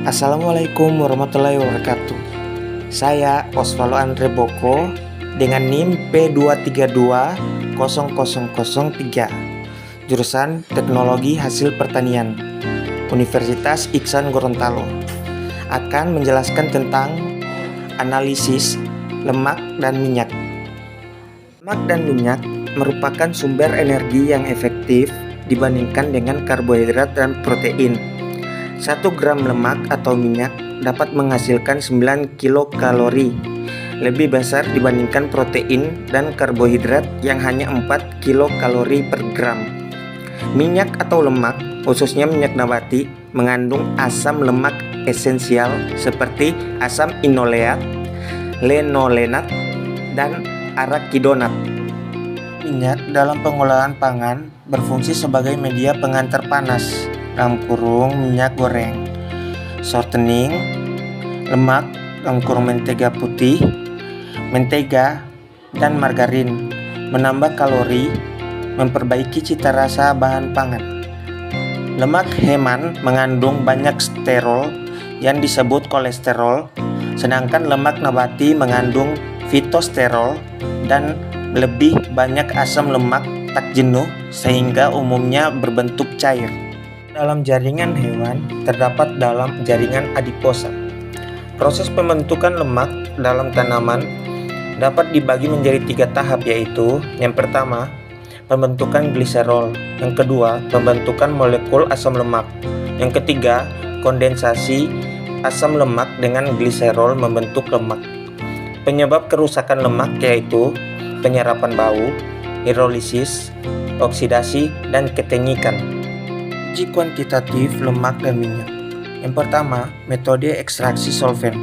Assalamualaikum warahmatullahi wabarakatuh. Saya Osvaldo Andre Boko dengan NIM P23200003, jurusan Teknologi Hasil Pertanian, Universitas Iksan Gorontalo, akan menjelaskan tentang analisis lemak dan minyak. Lemak dan minyak merupakan sumber energi yang efektif dibandingkan dengan karbohidrat dan protein. 1 gram lemak atau minyak dapat menghasilkan 9 kilokalori, lebih besar dibandingkan protein dan karbohidrat yang hanya 4 kilokalori per gram. Minyak atau lemak, khususnya minyak nabati, mengandung asam lemak esensial seperti asam inoleat, linolenat, dan arakidonat. Minyak dalam pengolahan pangan berfungsi sebagai media pengantar panas, minyak goreng, shortening, lemak, mentega putih, mentega, dan margarin, menambah kalori, memperbaiki cita rasa bahan pangan. Lemak heman mengandung banyak sterol yang disebut kolesterol, sedangkan lemak nabati mengandung fitosterol dan lebih banyak asam lemak tak jenuh sehingga umumnya berbentuk cair. Dalam jaringan hewan terdapat dalam jaringan adiposa. Proses pembentukan lemak dalam tanaman dapat dibagi menjadi 3 tahap, yaitu yang pertama, pembentukan gliserol, yang kedua, pembentukan molekul asam lemak, yang ketiga, kondensasi asam lemak dengan gliserol membentuk lemak. Penyebab kerusakan lemak yaitu penyerapan bau, hidrolisis, oksidasi, dan ketengikan. Uji kuantitatif lemak dan minyak. Yang pertama, metode ekstraksi solvent.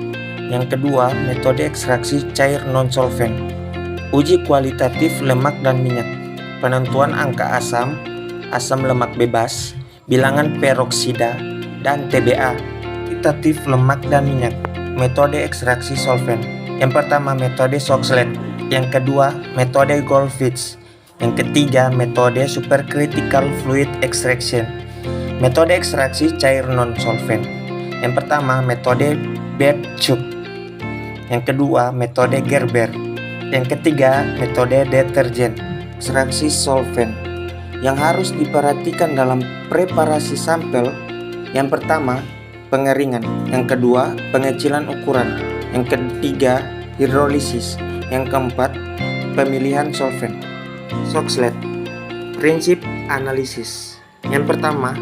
Yang kedua, metode ekstraksi cair non-solvent. Uji kualitatif lemak dan minyak. Penentuan angka asam, asam lemak bebas, bilangan peroksida, dan TBA. Kuantitatif lemak dan minyak. Metode ekstraksi solvent. Yang pertama, metode Soxhlet. Yang kedua, metode Goldfish. Yang ketiga, metode supercritical fluid extraction. Metode ekstraksi cair non-solvent. Yang pertama, metode Babchuk. Yang kedua, metode Gerber. Yang ketiga, metode deterjen. Ekstraksi solvent yang harus diperhatikan dalam preparasi sampel. Yang pertama, pengeringan. Yang kedua, pengecilan ukuran. Yang ketiga, hidrolisis. Yang keempat, pemilihan solvent. Soxhlet. Prinsip analisis. Yang pertama,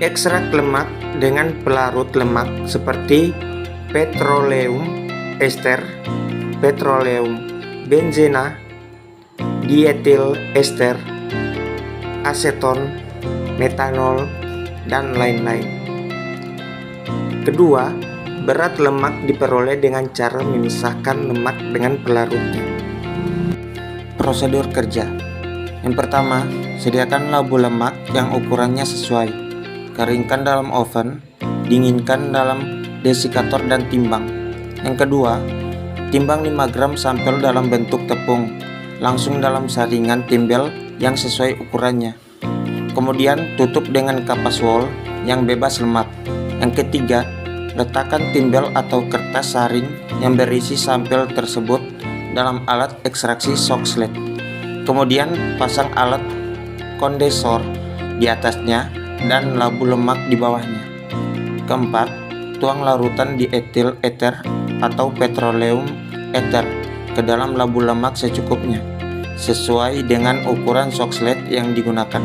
ekstrak lemak dengan pelarut lemak seperti petroleum ester, petroleum benzena, dietil ester, aseton, metanol, dan lain-lain. Kedua, berat lemak diperoleh dengan cara memisahkan lemak dengan pelarutnya. Prosedur kerja. Yang pertama, sediakan labu lemak yang ukurannya sesuai. Keringkan dalam oven, dinginkan dalam desikator dan timbang. Yang kedua, timbang 5 gram sampel dalam bentuk tepung, langsung dalam saringan timbel yang sesuai ukurannya. Kemudian tutup dengan kapas wol yang bebas lemak. Yang ketiga, letakkan timbel atau kertas saring yang berisi sampel tersebut dalam alat ekstraksi Soxhlet. Kemudian pasang alat kondensor di atasnya dan labu lemak di bawahnya. Keempat, tuang larutan di etil ether atau petroleum ether ke dalam labu lemak secukupnya, sesuai dengan ukuran Soxhlet yang digunakan.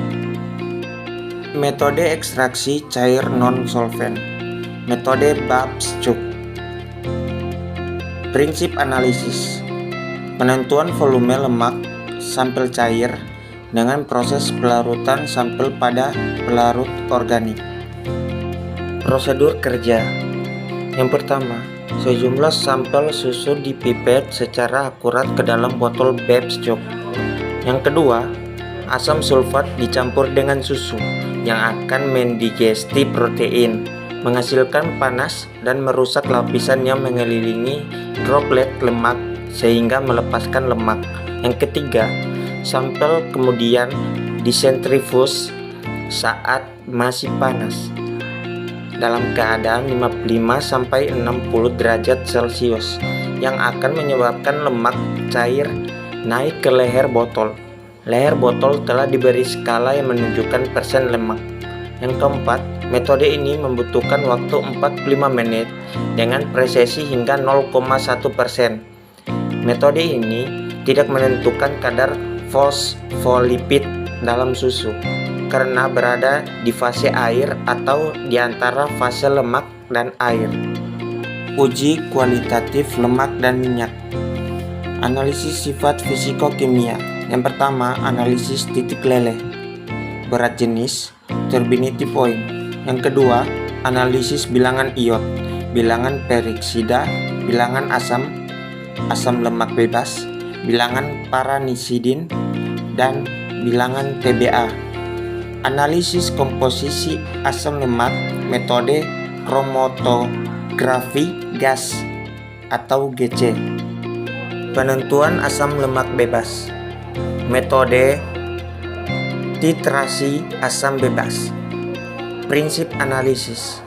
Metode ekstraksi cair non-solvent. Metode Babchuk. Prinsip analisis. Penentuan volume lemak sampel cair dengan proses pelarutan sampel pada pelarut organik. Prosedur kerja. Yang pertama, sejumlah sampel susu dipipet secara akurat ke dalam botol Babchuk. Yang kedua, asam sulfat dicampur dengan susu yang akan mendigesti protein, menghasilkan panas dan merusak lapisan yang mengelilingi droplet lemak sehingga melepaskan lemak. Yang ketiga, sampel kemudian disentrifus saat masih panas. dalam keadaan 55-60 derajat Celcius yang akan menyebabkan lemak cair naik ke leher botol. Leher botol telah diberi skala yang menunjukkan persen lemak. Yang keempat, metode ini membutuhkan waktu 45 menit dengan presisi hingga 0,1%. Metode ini tidak menentukan kadar fosfolipid dalam susu karena berada di fase air atau di antara fase lemak dan air. Uji kualitatif lemak dan minyak. Analisis sifat fisikokimia. Yang pertama, analisis titik leleh, berat jenis, turbidity point. Yang kedua, analisis bilangan iod, bilangan periksida, bilangan asam lemak bebas, bilangan paranisidin, dan bilangan TBA. Analisis komposisi asam lemak, metode kromatografi gas atau GC. Penentuan asam lemak bebas, metode titrasi asam bebas. Prinsip analisis,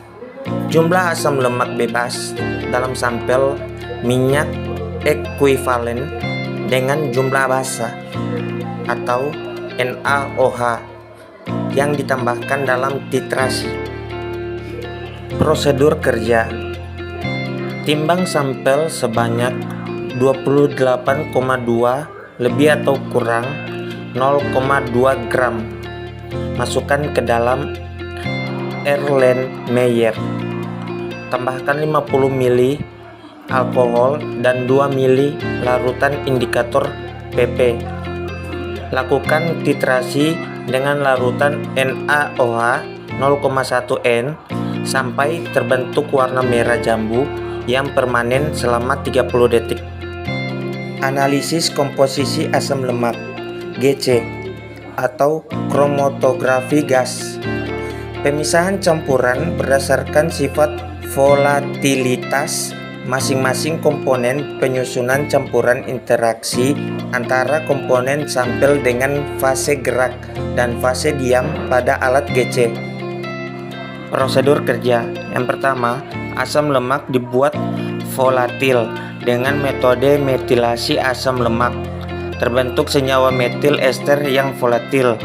jumlah asam lemak bebas dalam sampel minyak ekuivalen dengan jumlah basa atau NaOH yang ditambahkan dalam titrasi. Prosedur kerja, timbang sampel sebanyak 28,2 lebih atau kurang 0,2 gram. Masukkan ke dalam Erlenmeyer. Tambahkan 50 ml alkohol dan 2 ml larutan indikator PP. Lakukan titrasi dengan larutan NaOH 0,1 N sampai terbentuk warna merah jambu yang permanen selama 30 detik. Analisis komposisi asam lemak GC atau kromatografi gas. Pemisahan campuran berdasarkan sifat volatilitas masing-masing komponen penyusunan campuran interaksi antara komponen sampel dengan fase gerak dan fase diam pada alat GC. Prosedur kerja. Yang pertama, asam lemak dibuat volatil dengan metode metilasi asam lemak. Terbentuk senyawa metil ester yang volatil.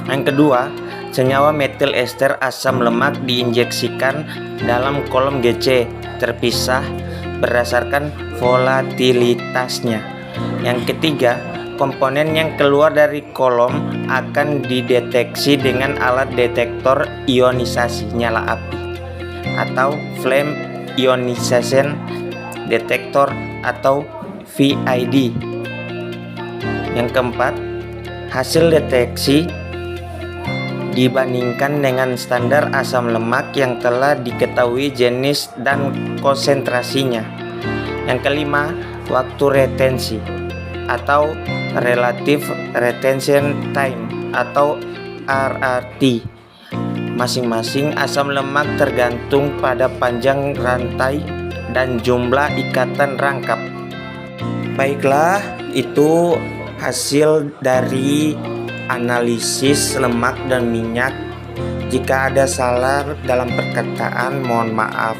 Yang kedua, senyawa metil ester asam lemak diinjeksikan dalam kolom GC terpisah berdasarkan volatilitasnya. Yang ketiga, komponen yang keluar dari kolom akan dideteksi dengan alat detektor ionisasi nyala api atau flame ionization detector atau VID. Yang keempat, hasil deteksi dibandingkan dengan standar asam lemak yang telah diketahui jenis dan konsentrasinya. Yang kelima, waktu retensi atau relative retention time atau RRT. Masing-masing asam lemak tergantung pada panjang rantai dan jumlah ikatan rangkap. Baiklah, itu hasil dari analisis lemak dan minyak. Jika ada salah dalam perkataan, mohon maaf.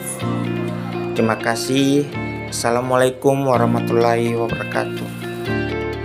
Terima kasih. Assalamualaikum warahmatullahi wabarakatuh.